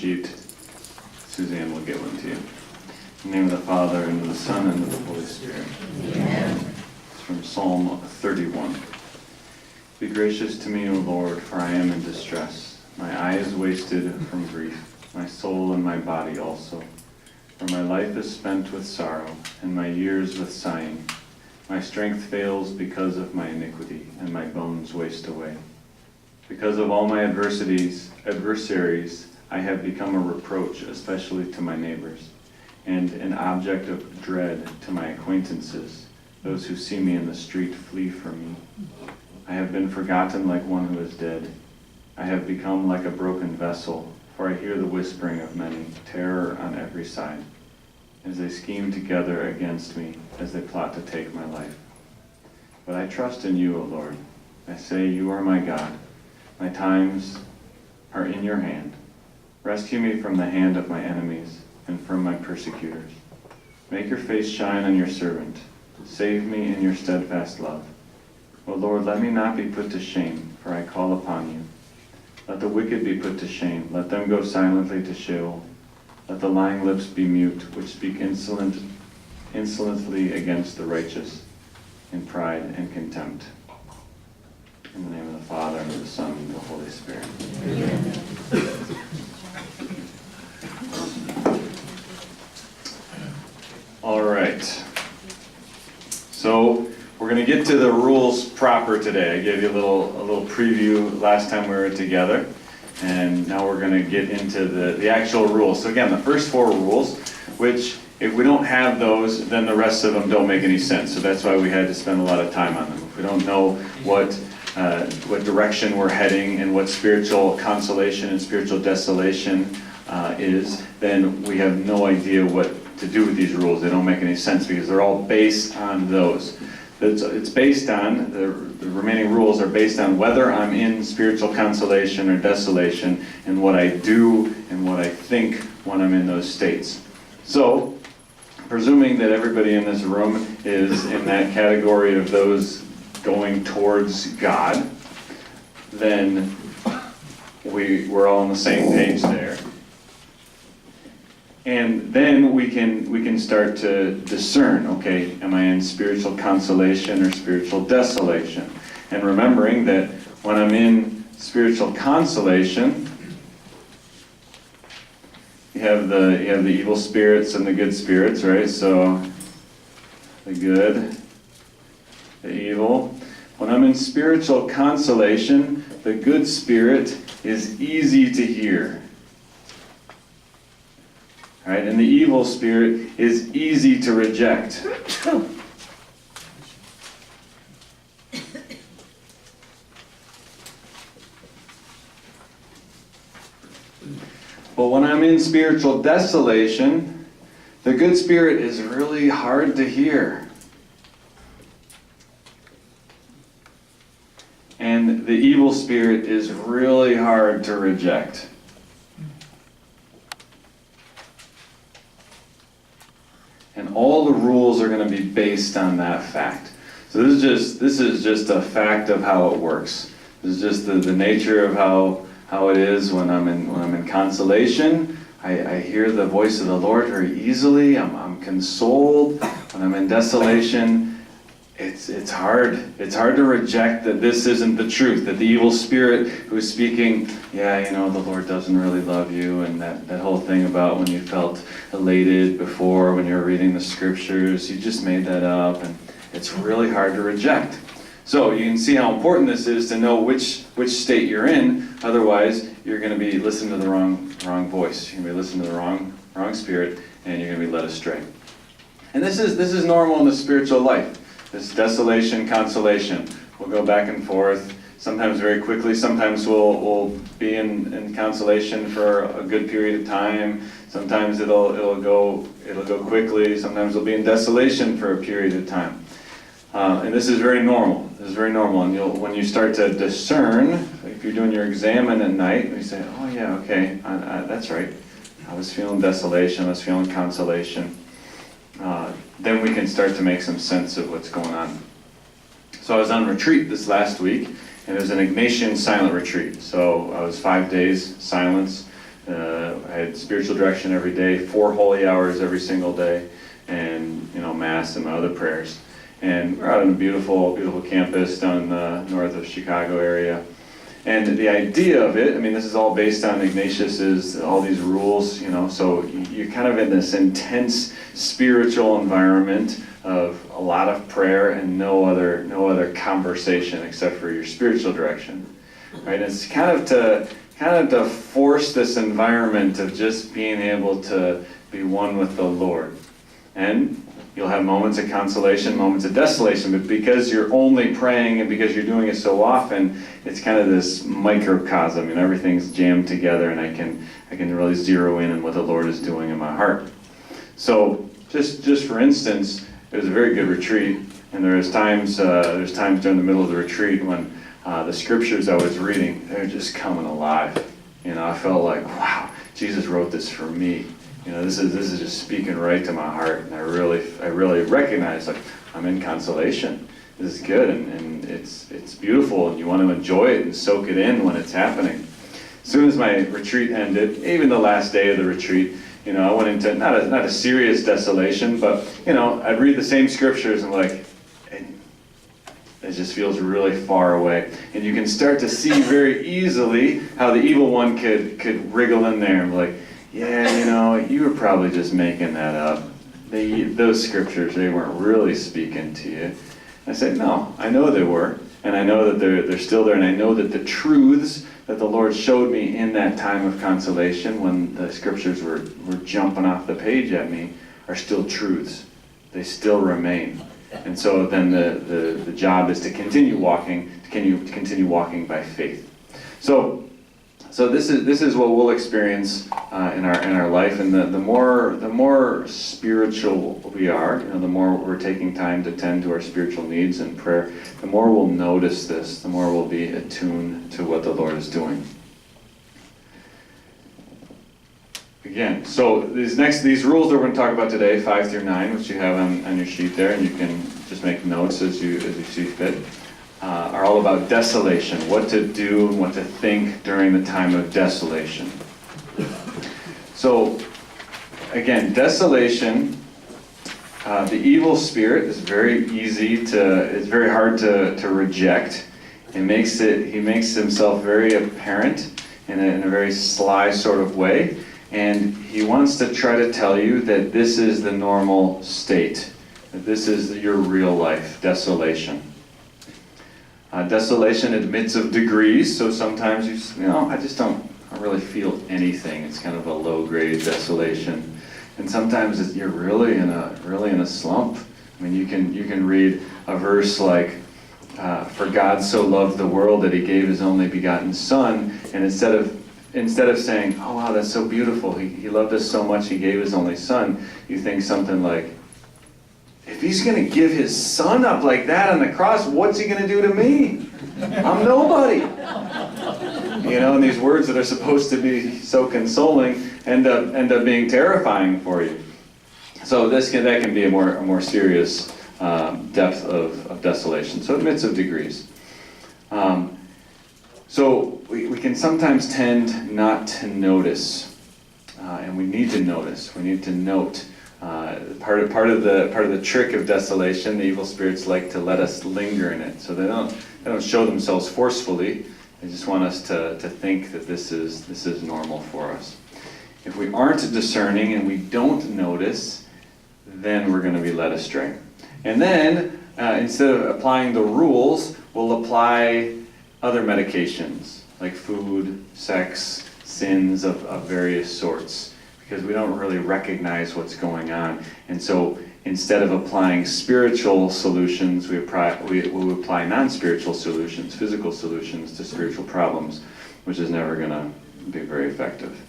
sheet. Suzanne will get one to you. In the name of the Father, and of the Son, and of the Holy Spirit. Amen. It's from Psalm 31. Be gracious to me, O Lord, for I am in distress. My eye is wasted from grief, my soul and my body also. For my life is spent with sorrow, and my years with sighing. My strength fails because of my iniquity, and my bones waste away. Because of all my adversaries, I have become a reproach, especially to my neighbors, and an object of dread to my acquaintances. Those who see me in the street flee from me. I have been forgotten like one who is dead. I have become like a broken vessel, for I hear the whispering of many, terror on every side, as they scheme together against me, as they plot to take my life. But I trust in you, O Lord. I say, you are my God. My times are in your hand. Rescue me from the hand of my enemies and from my persecutors. Make your face shine on your servant. Save me in your steadfast love. O Lord, let me not be put to shame, for I call upon you. Let the wicked be put to shame. Let them go silently to Sheol. Let the lying lips be mute, which speak insolently against the righteous, in pride and contempt. In the name of the Father, and of the Son, and of the Holy Spirit. Amen. All right. So we're going to get to the rules proper today. I gave you a little preview last time we were together, and now we're going to get into the actual rules. So again, the first 4 rules, which if we don't have those, then the rest of them don't make any sense. So that's why we had to spend a lot of time on them. If we don't know what direction we're heading and what spiritual consolation and spiritual desolation is, then we have no idea what to do with these rules. They don't make any sense because they're all based on those. It's based on, the remaining rules are based on whether I'm in spiritual consolation or desolation, and what I do and what I think when I'm in those states. So, presuming that everybody in this room is in that category of those going towards God, then we're all on the same page there. And then we can start to discern, okay, am I in spiritual consolation or spiritual desolation? And remembering that when I'm in spiritual consolation, you have the evil spirits and the good spirits, right? So the good, the evil. When I'm in spiritual consolation, the good spirit is easy to hear. Right? And the evil spirit is easy to reject. But when I'm in spiritual desolation, the good spirit is really hard to hear. And the evil spirit is really hard to reject. And all the rules are going to be based on that fact. So this is just a fact of how it works. This is just the nature of how it is when I'm in consolation. I hear the voice of the Lord very easily. I'm consoled. When I'm in desolation, it's hard. It's hard to reject that this isn't the truth, that the evil spirit who's speaking, the Lord doesn't really love you, and that whole thing about when you felt elated before when you were reading the scriptures, you just made that up, and it's really hard to reject. So you can see how important this is to know which state you're in. Otherwise, you're going to be listening to the wrong voice. You're going to be listening to the wrong spirit, and you're going to be led astray. And this is normal in the spiritual life. This desolation, consolation. We'll go back and forth, sometimes very quickly. Sometimes we'll be in consolation for a good period of time. Sometimes it'll go quickly. Sometimes we'll be in desolation for a period of time. And this is very normal. This is very normal. And when you start to discern, if you're doing your examen at night, you say, oh yeah, okay, that's right. I was feeling desolation. I was feeling consolation. Then we can start to make some sense of what's going on. So I was on retreat this last week, and it was an Ignatian silent retreat. So I was 5 days silence. I had spiritual direction every day, 4 holy hours every single day, and Mass and my other prayers. And we're out on a beautiful, beautiful campus down in the north of Chicago area. And the idea of it, this is all based on Ignatius's, all these rules, so you're kind of in this intense spiritual environment of a lot of prayer and no other conversation except for your spiritual direction, right? And it's kind of to force this environment of just being able to be one with the Lord. And you'll have moments of consolation, moments of desolation, but because you're only praying and because you're doing it so often, it's kind of this microcosm, and everything's jammed together, and I can really zero in on what the Lord is doing in my heart. So just for instance, it was a very good retreat, and there's times during the middle of the retreat when the scriptures I was reading, they're just coming alive. I felt like, wow, Jesus wrote this for me. This is just speaking right to my heart, and I really recognize, like, I'm in consolation. This is good, and it's beautiful, and you want to enjoy it and soak it in when it's happening. As soon as my retreat ended, even the last day of the retreat, I went into not a serious desolation, but I'd read the same scriptures and it just feels really far away, and you can start to see very easily how the evil one could wriggle in there and be like, yeah, you were probably just making that up. Those scriptures, they weren't really speaking to you. I said, no, I know they were, and I know that they're still there, and I know that the truths that the Lord showed me in that time of consolation, when the scriptures were jumping off the page at me, are still truths. They still remain. And so then the job is to continue walking by faith. So this is what we'll experience in our life, and the more spiritual we are, the more we're taking time to tend to our spiritual needs and prayer, the more we'll notice this, the more we'll be attuned to what the Lord is doing. Again, so these rules that we're going to talk about today, 5 through 9, which you have on your sheet there, and you can just make notes as you see fit. Are all about desolation, what to do and what to think during the time of desolation. So, again, desolation, the evil spirit is it's very hard to reject. He makes himself very apparent in a very sly sort of way, and he wants to try to tell you that this is the normal state, that this is your real life, desolation. Desolation admits of degrees, so sometimes I just don't really feel anything. It's kind of a low-grade desolation, and sometimes you're really in a slump. You can read a verse like, "For God so loved the world that He gave His only begotten Son," and instead of saying, "Oh wow, that's so beautiful. He loved us so much He gave His only Son," you think something like, if He's going to give His Son up like that on the cross, what's He going to do to me? I'm nobody. And these words that are supposed to be so consoling end up being terrifying for you. So that can be a more serious depth of desolation. So admits of degrees. So we can sometimes tend not to notice, and we need to notice. We need to note. Part of the trick of desolation, the evil spirits like to let us linger in it. So they don't show themselves forcefully. They just want us to think that this is normal for us. If we aren't discerning and we don't notice, then we're going to be led astray. And then instead of applying the rules, we'll apply other medications like food, sex, sins of various sorts, because we don't really recognize what's going on. And so instead of applying spiritual solutions, we apply non-spiritual solutions, physical solutions to spiritual problems, which is never going to be very effective.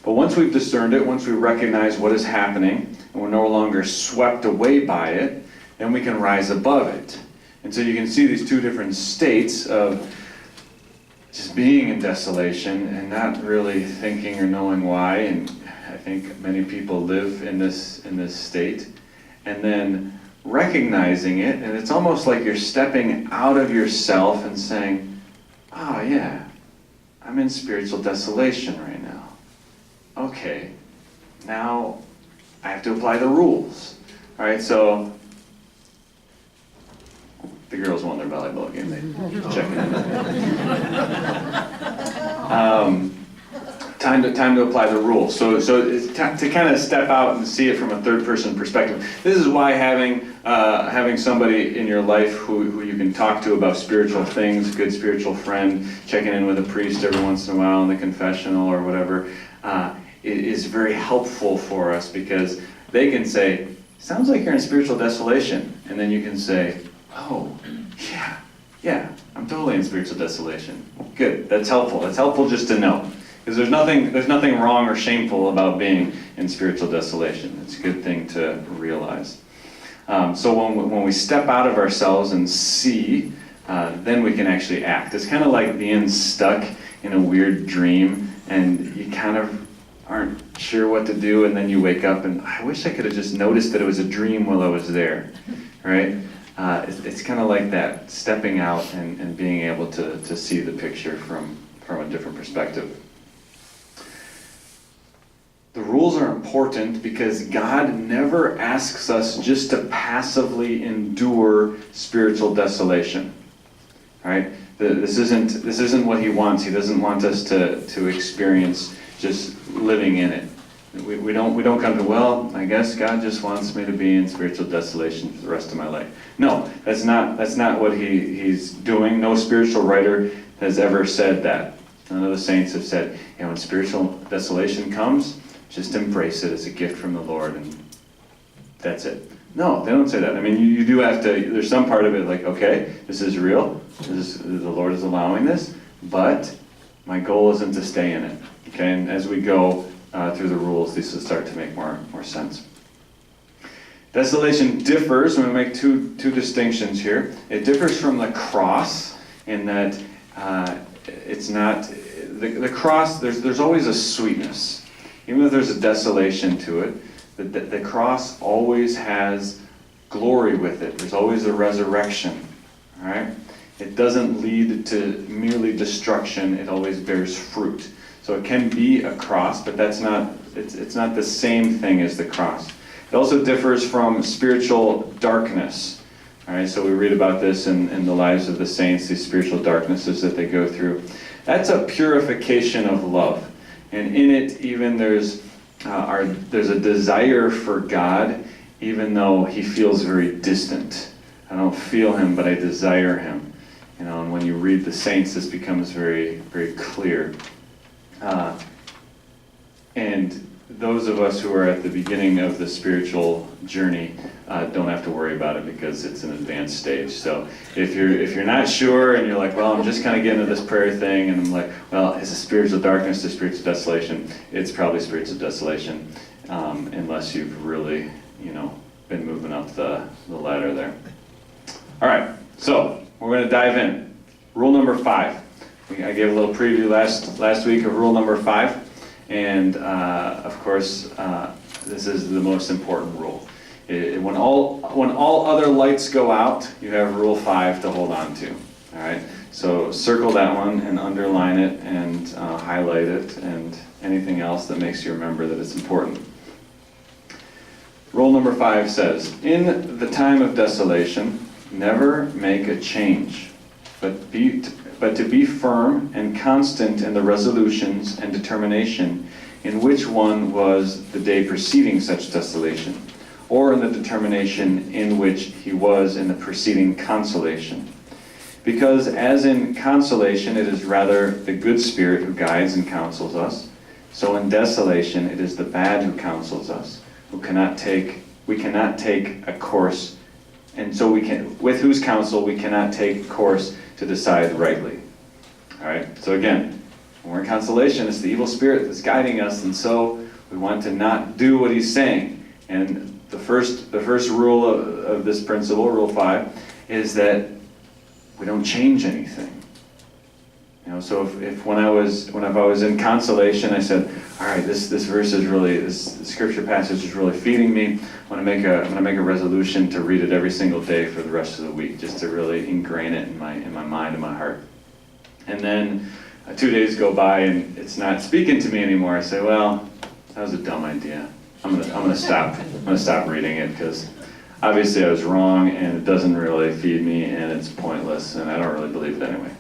But once we've discerned it, once we recognize what is happening, and we're no longer swept away by it, then we can rise above it. And so you can see these two different states of just being in desolation and not really thinking or knowing why, and I think many people live in this state, and then recognizing it, and it's almost like you're stepping out of yourself and saying, oh yeah, I'm in spiritual desolation right now. okay, now I have to apply the rules. All right, so the girls won their volleyball game. They check it in. Time to apply the rules. So it's to kind of step out and see it from a third-person perspective. This is why having somebody in your life who you can talk to about spiritual things, a good spiritual friend, checking in with a priest every once in a while in the confessional or whatever, it is very helpful for us, because they can say, sounds like you're in spiritual desolation. And then you can say, oh, yeah, I'm totally in spiritual desolation. Good, that's helpful. That's helpful just to know. Because there's nothing wrong or shameful about being in spiritual desolation. It's a good thing to realize. So when we step out of ourselves and see, then we can actually act. It's kind of like being stuck in a weird dream, and you kind of aren't sure what to do, and then you wake up and, I wish I could have just noticed that it was a dream while I was there, right? It's kind of like that, stepping out and being able to see the picture from a different perspective. The rules are important because God never asks us just to passively endure spiritual desolation. Right? This isn't what He wants. He doesn't want us to experience just living in it. We don't come to, well, I guess God just wants me to be in spiritual desolation for the rest of my life. No, that's not what He's doing. No spiritual writer has ever said that. None of the saints have said, when spiritual desolation comes, just embrace it as a gift from the Lord, and that's it. No, they don't say that. I mean, you do have to, there's some part of it like, okay, this is real, the Lord is allowing this, but my goal isn't to stay in it. Okay, and as we go through the rules, these will start to make more sense. Desolation differs, I'm going to make two distinctions here. It differs from the cross in that it's not, the cross, there's always a sweetness. Even if there's a desolation to it, the cross always has glory with it. There's always a resurrection. All right? It doesn't lead to merely destruction. It always bears fruit. So it can be a cross, but it's not the same thing as the cross. It also differs from spiritual darkness. All right? So we read about this in the lives of the saints, these spiritual darknesses that they go through. That's a purification of love. And in it, even there's a desire for God, even though He feels very distant. I don't feel Him, but I desire Him. And when you read the saints, this becomes very, very clear. And those of us who are at the beginning of the spiritual journey don't have to worry about it because it's an advanced stage. So if you're not sure and you're like, well, I'm just kind of getting into this prayer thing, and I'm like, well, is it spiritual darkness to spiritual desolation? It's probably spiritual desolation, unless you've really, been moving up the ladder there. All right, so we're going to dive in. Rule number 5. I gave a little preview last week of rule number 5. And of course, this is the most important rule. When all other lights go out, you have rule 5 to hold on to. All right. So circle that one and underline it and highlight it and anything else that makes you remember that it's important. Rule number 5 says, in the time of desolation, never make a change, but to be firm and constant in the resolutions and determination in which one was the day preceding such desolation, or in the determination in which he was in the preceding consolation. Because as in consolation it is rather the good spirit who guides and counsels us, so in desolation it is the bad who counsels us, we cannot take a course, and so with whose counsel we cannot take course to decide rightly. All right, so again, when we're in consolation, it's the evil spirit that's guiding us, and so we want to not do what he's saying. And the first rule of this principle, rule 5, is that we don't change anything. So if when I was in consolation, I said, all right, this verse is really, this scripture passage is really feeding me. I'm gonna make a resolution to read it every single day for the rest of the week, just to really ingrain it in my mind and my heart. And then 2 days go by and it's not speaking to me anymore. I say, well, that was a dumb idea. I'm gonna stop reading it, because obviously I was wrong, and it doesn't really feed me, and it's pointless, and I don't really believe it anyway.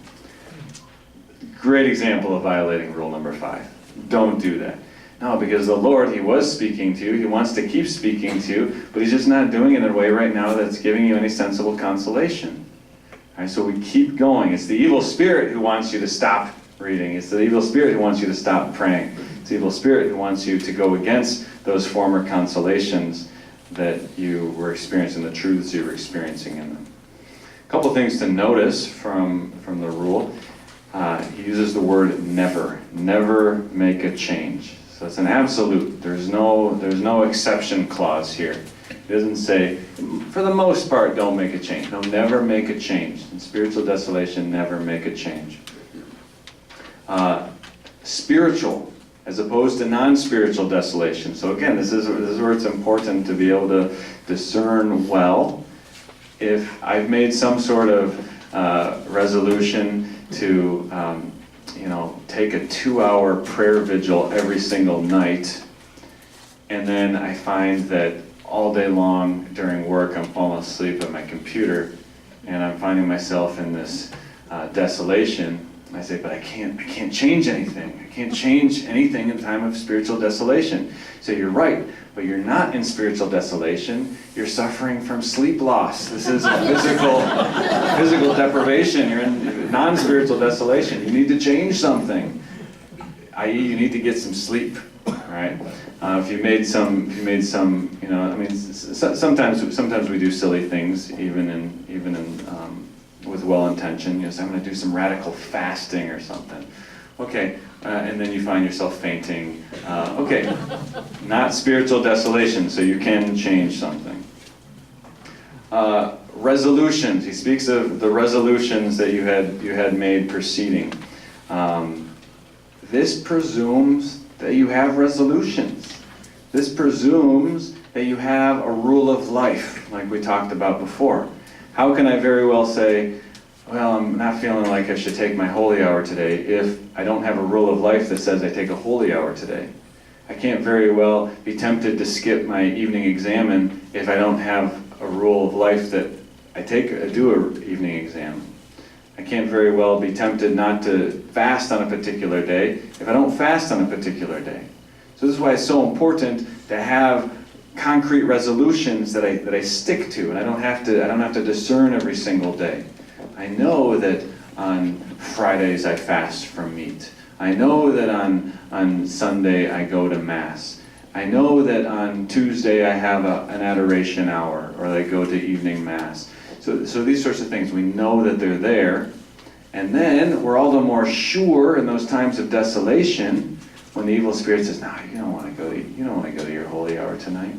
Great example of violating rule number 5. Don't do that. No, because the Lord, He was speaking to you, He wants to keep speaking to you, but He's just not doing it in a way right now that's giving you any sensible consolation. All right, so we keep going. It's the evil spirit who wants you to stop reading. It's the evil spirit who wants you to stop praying. It's the evil spirit who wants you to go against those former consolations that you were experiencing, the truths you were experiencing in them. A couple things to notice from the rule. He uses the word never. Never make a change. So it's an absolute. There's no exception clause here. It doesn't say, for the most part, don't make a change. No, never make a change. In spiritual desolation, never make a change. Spiritual, as opposed to non-spiritual desolation. So again, this is where it's important to be able to discern well. If I've made some sort of resolution to take a 2-hour prayer vigil every single night, and then I find that all day long during work I'm falling asleep at my computer, and I'm finding myself in this desolation. I say, but I can't change anything. I can't change anything in time of spiritual desolation. So you're right, but you're not in spiritual desolation. You're suffering from sleep loss. This is a physical deprivation. You're in non-spiritual desolation. You need to change something, i.e., you need to get some sleep. All right. If you made some, sometimes we do silly things, even in with well-intention. Say, I'm going to do some radical fasting or something. Okay, and then you find yourself fainting. Okay, not spiritual desolation, so you can change something. Resolutions. He speaks of the resolutions that you had made preceding. This presumes that you have resolutions. This presumes that you have a rule of life, like we talked about before. How can I very well say, well, I'm not feeling like I should take my holy hour today if I don't have a rule of life that says I take a holy hour today? I can't very well be tempted to skip my evening examen if I don't have a rule of life that I do an evening exam. I can't very well be tempted not to fast on a particular day if I don't fast on a particular day. So this is why it's so important to have concrete resolutions that I stick to, and I don't have to discern every single day. I know that on Fridays I fast from meat. I know that on Sunday I go to Mass. I know that on Tuesday I have an adoration hour, or I go to evening Mass. So these sorts of things, we know that they're there, and then we're all the more sure in those times of desolation when the evil spirit says, "No, you don't want to go to your holy hour tonight.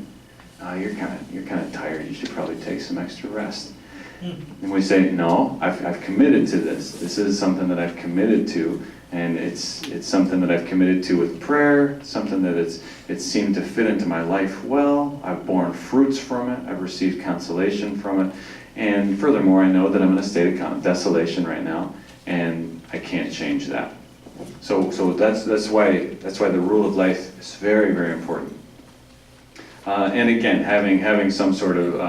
You're kind of tired. You should probably take some extra rest." And we say, "No, I've committed to this. This is something that I've committed to, and it's something that I've committed to with prayer. Something that it's seemed to fit into my life well. I've borne fruits from it. I've received consolation from it, and furthermore, I know that I'm in a state of desolation right now, and I can't change that." So that's why the rule of life is very, very important. And again, having some sort of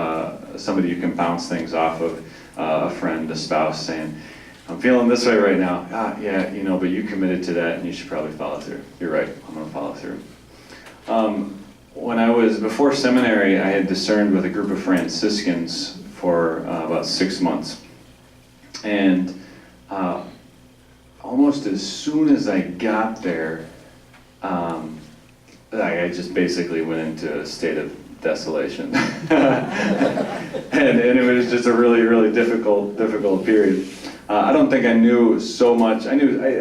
somebody you can bounce things off of, a friend, a spouse, saying, "I'm feeling this way right now." Yeah, but you committed to that, and you should probably follow through. You're right. I'm going to follow through. When I was before seminary, I had discerned with a group of Franciscans for about 6 months, and almost as soon as I got there, I just basically went into a state of desolation. and it was just a really, really difficult period. I don't think I knew so much. I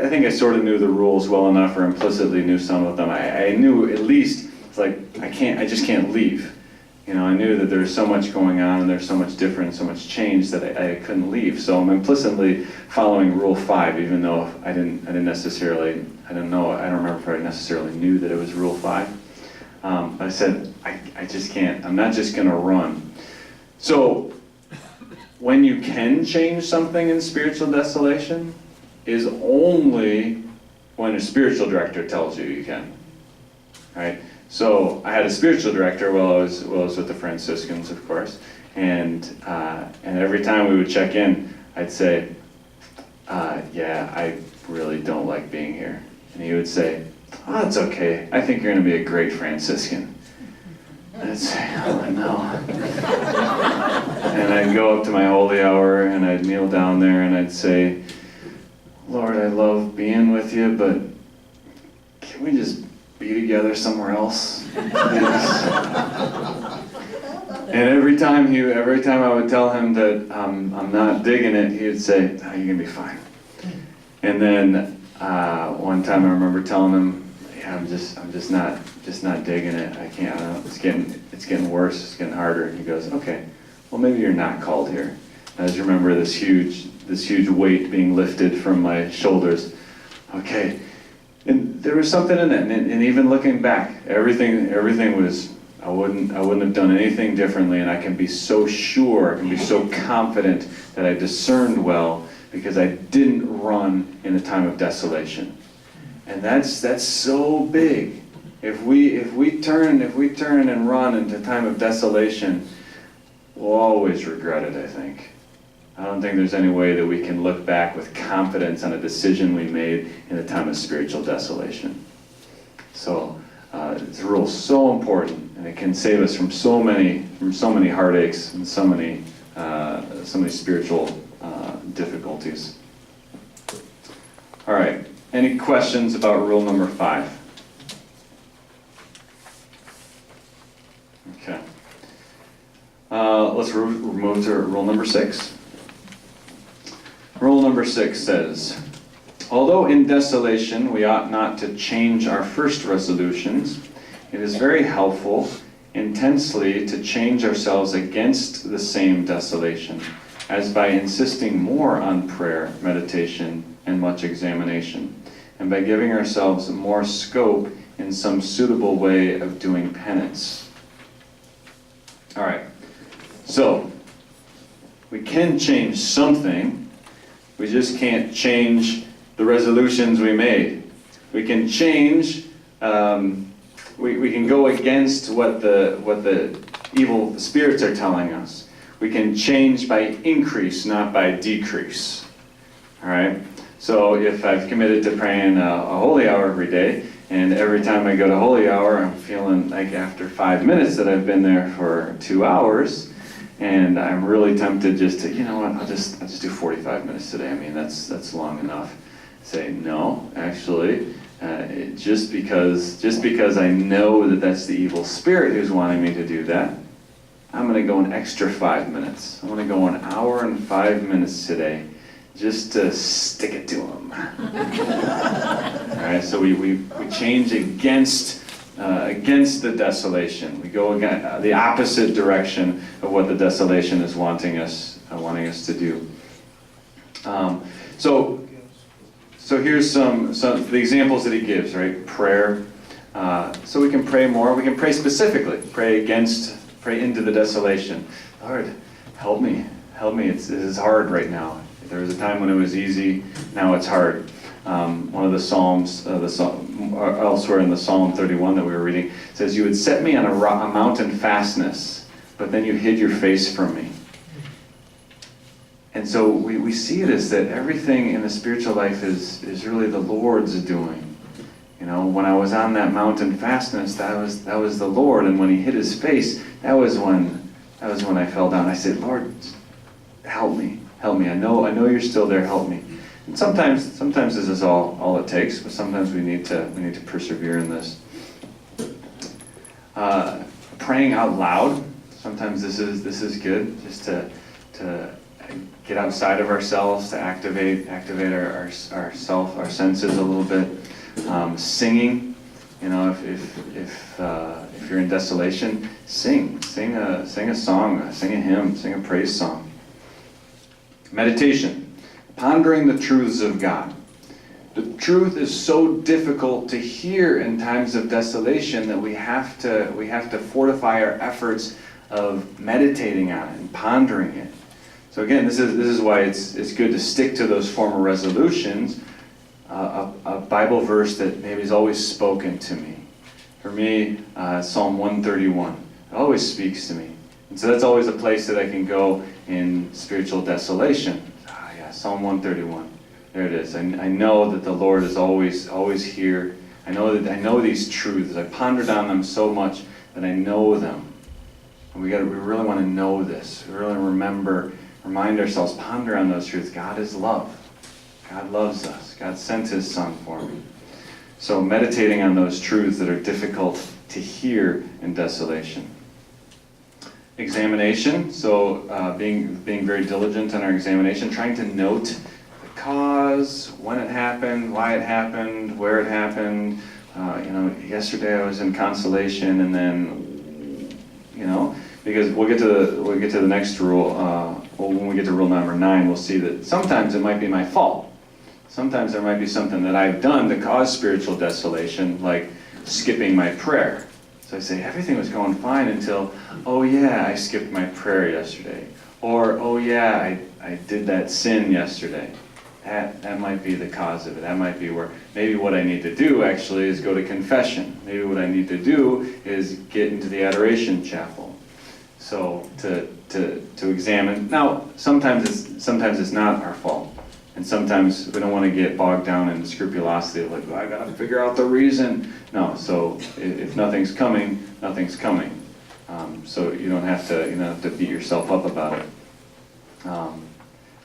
think I sort of knew the rules well enough, or implicitly knew some of them. I knew at least, it's like, I just can't leave. I knew that there's so much going on, and there's so much difference, so much change that I couldn't leave. So I'm implicitly following Rule 5, even though I don't remember if I necessarily knew that it was Rule 5. I said, I just can't. I'm not just going to run. So when you can change something in spiritual desolation is only when a spiritual director tells you you can. Right? So I had a spiritual director while I was with the Franciscans, of course, and every time we would check in, I'd say, yeah, I really don't like being here. And he would say, oh, it's okay. I think you're going to be a great Franciscan. And I'd say, oh, no. And I'd go up to my holy hour, and I'd kneel down there, and I'd say, Lord, I love being with you, but can we just be together somewhere else, please? And every time I would tell him that I'm not digging it, he would say, oh, you're gonna be fine. And then one time I remember telling him, yeah, I'm just not digging it. I can't. It's getting worse. It's getting harder. And he goes, okay, well maybe you're not called here. And I just remember this huge weight being lifted from my shoulders. Okay. And there was something in it, and even looking back, everything was, I wouldn't have done anything differently, and I can be so sure, I can be so confident that I discerned well because I didn't run in a time of desolation. And that's so big. If we turn and run into a time of desolation, we'll always regret it, I think. I don't think there's any way that we can look back with confidence on a decision we made in a time of spiritual desolation. So it's a rule so important, and it can save us from so many heartaches and so many spiritual difficulties. All right. Any questions about rule number 5? Okay. Let's move to rule number 6. Rule number 6 says, although in desolation we ought not to change our first resolutions, it is very helpful intensely to change ourselves against the same desolation, as by insisting more on prayer, meditation, and much examination, and by giving ourselves more scope in some suitable way of doing penance. All right, so we can change something. We just can't change the resolutions we made. We can change, we can go against what the evil spirits are telling us. We can change by increase, not by decrease. All right? So if I've committed to praying a holy hour every day, and every time I go to holy hour, I'm feeling like after 5 minutes that I've been there for 2 hours, and I'm really tempted just to, you know what, I'll just do 45 minutes today. I mean, that's long enough. Say, no, actually, just because I know that that's the evil spirit who's wanting me to do that, I'm going to go an extra 5 minutes. I'm going to go 1 hour and 5 minutes today, just to stick it to him. All right, so we change against the desolation. We go against the opposite direction of what the desolation is wanting us to do. So here's some of the examples that he gives, right? Prayer. So we can pray more. We can pray specifically. Pray into the desolation. Lord, help me. It is hard right now. There was a time when it was easy. Now it's hard. One of the Psalms, elsewhere in the Psalm 31 that we were reading, says, you would set me on a mountain fastness, but then you hid your face from me. And so we see this, that everything in the spiritual life is really the Lord's doing. You know, when I was on that mountain fastness, that was the Lord, and when he hid his face, that was when I fell down. I said, Lord, help me. I know you're still there, help me. And sometimes this is all it takes, but sometimes we need to persevere in this. Praying out loud. Sometimes this is good, just to get outside of ourselves, to activate our senses a little bit. Singing, you know, if you're in desolation, sing a song, sing a hymn, sing a praise song. Meditation, pondering the truths of God. The truth is so difficult to hear in times of desolation that we have to fortify our efforts of meditating on it and pondering it. So again, this is why it's good to stick to those former resolutions. A Bible verse that maybe has always spoken to me, For me, Psalm 131. It always speaks to me. And so that's always a place that I can go in spiritual desolation. Yeah, Psalm 131. There it is. I know that the Lord is always here. I know these truths. I pondered on them so much that I know them. And we really want to know this. We really remind ourselves, ponder on those truths. God is love. God loves us. God sent His Son for me. So meditating on those truths that are difficult to hear in desolation. Examination. So being very diligent in our examination, trying to note the cause, when it happened, why it happened, where it happened. Yesterday I was in consolation, and then, because we'll get to the next rule. When we get to rule number 9, we'll see that sometimes it might be my fault. Sometimes there might be something that I've done to cause spiritual desolation, like skipping my prayer. So I say, everything was going fine until, oh yeah, I skipped my prayer yesterday. Or, oh yeah, I did that sin yesterday. That might be the cause of it. That might be where, maybe what I need to do actually is go to confession. Maybe what I need to do is get into the adoration chapel. So to examine. Now, sometimes it's not our fault. And sometimes we don't want to get bogged down in scrupulosity of like, I gotta figure out the reason. No, so if nothing's coming, nothing's coming. So you don't have to beat yourself up about it.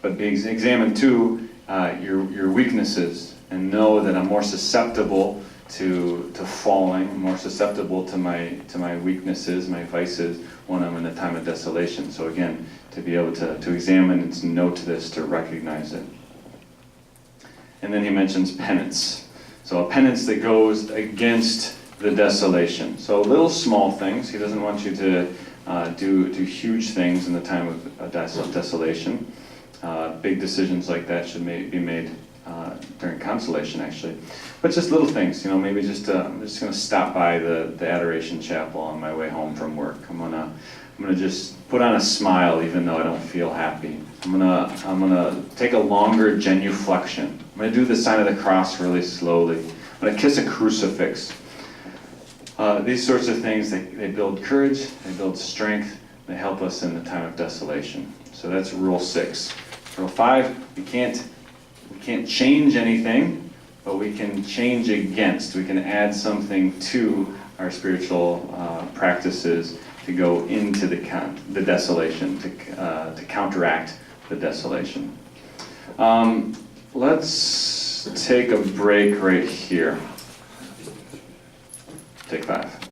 But examine too your weaknesses, and know that I'm more susceptible to falling, I'm more susceptible to my weaknesses, my vices, when I'm in a time of desolation. So again, to be able to examine and to note this, to recognize it. And then he mentions penance. So a penance that goes against the desolation. So little small things. He doesn't want you to do huge things in the time of desolation. Big decisions like that should be made during consolation, actually. But just little things, maybe I'm just going to stop by the adoration chapel on my way home from work. I'm gonna just put on a smile even though I don't feel happy. I'm gonna take a longer genuflection. I'm gonna do the sign of the cross really slowly. I'm gonna kiss a crucifix. These sorts of things, they build courage, they build strength, they help us in the time of desolation. So that's rule 6. Rule 5, we can't change anything, but we can change against. We can add something to our spiritual practices to go into the desolation, to counteract the desolation. Let's take a break right here. Take 5.